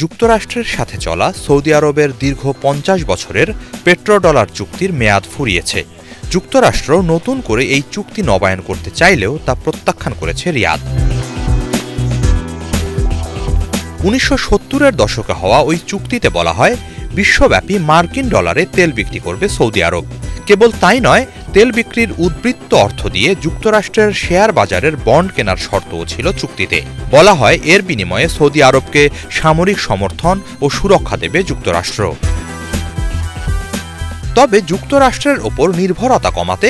যুক্তরাষ্ট্রের সাথে চলা সৌদি আরবের দীর্ঘ ৫০ বছরের পেট্রোডলার চুক্তির মেয়াদ ফুরিয়েছে। যুক্তরাষ্ট্র নতুন করে এই চুক্তি নবায়ন করতে চাইলেও তা প্রত্যাখ্যান করেছে রিয়াদ। ১৯৭০-এর দশকে হওয়া ওই চুক্তিতে বলা হয়, বিশ্বব্যাপী মার্কিন ডলারে তেল বিক্রি করবে সৌদি আরব। কেবল তাই নয়, তেল বিক্রির উদ্বৃত্ত অর্থ দিয়ে যুক্তরাষ্ট্রের শেয়ার বাজারের বন্ড কেনার শর্তও ছিল চুক্তিতে। বলা হয়, এর বিনিময়ে সৌদি আরবকে সামরিক সমর্থন ও সুরক্ষা দেবে যুক্তরাষ্ট্র। তবে যুক্তরাষ্ট্রের ওপর নির্ভরতা কমাতে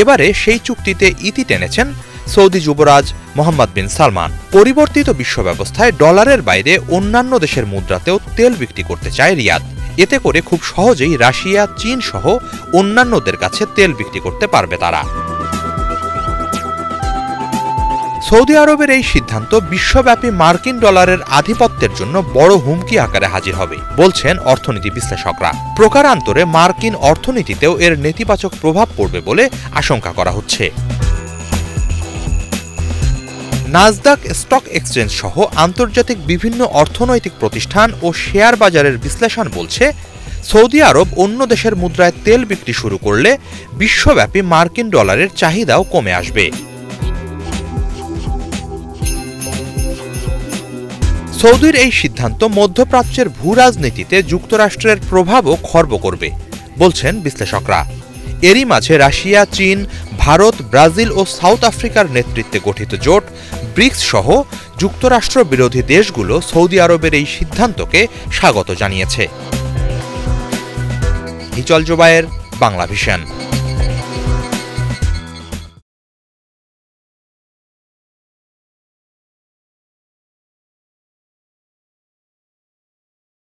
এবারে সেই চুক্তিতে ইতি টেনেছেন সৌদি যুবরাজ মোহাম্মদ বিন সালমান। পরিবর্তিত বিশ্ব ব্যবস্থায় ডলারের বাইরে অন্যান্য দেশের মুদ্রাতেও তেল বিক্রি করতে চায় রিয়াদ। এতে করে খুব সহজেই রাশিয়া, চীন সহ অন্যান্যদের কাছে তেল বিক্রি করতে পারবে তারা। সৌদি আরবের এই সিদ্ধান্ত বিশ্বব্যাপী মার্কিন ডলারের আধিপত্যের জন্য বড় হুমকি আকারে হাজির হবে বলছেন অর্থনীতি বিশ্লেষকরা। প্রকারান্তরে মার্কিন অর্থনীতিতেও এর নেতিবাচক প্রভাব পড়বে বলে আশঙ্কা করা হচ্ছে। নাসদাক স্টক এক্সচেঞ্জ সহ আন্তর্জাতিক বিভিন্ন অর্থনৈতিক প্রতিষ্ঠান ও শেয়ার বাজারের বিশ্লেষণ বলছে, সৌদি আরব অন্য দেশের মুদ্রায় তেল বিক্রি শুরু করলে বিশ্বব্যাপী মার্কিন ডলারের চাহিদাও কমে আসবে। সৌদির এই সিদ্ধান্ত মধ্যপ্রাচ্যের ভূরাজনীতিতে যুক্তরাষ্ট্রের প্রভাবও খর্ব করবে বলছেন বিশ্লেষকরা। এরই মাঝে রাশিয়া, চীন, ভারত, ব্রাজিল ও সাউথ আফ্রিকার নেতৃত্বে গঠিত জোট ব্রিক্স সহ যুক্তরাষ্ট্র বিরোধী দেশগুলো সৌদি আরবের এই সিদ্ধান্তকে স্বাগত জানিয়েছে। হিচল জোবায়ের, বাংলা ভিশন।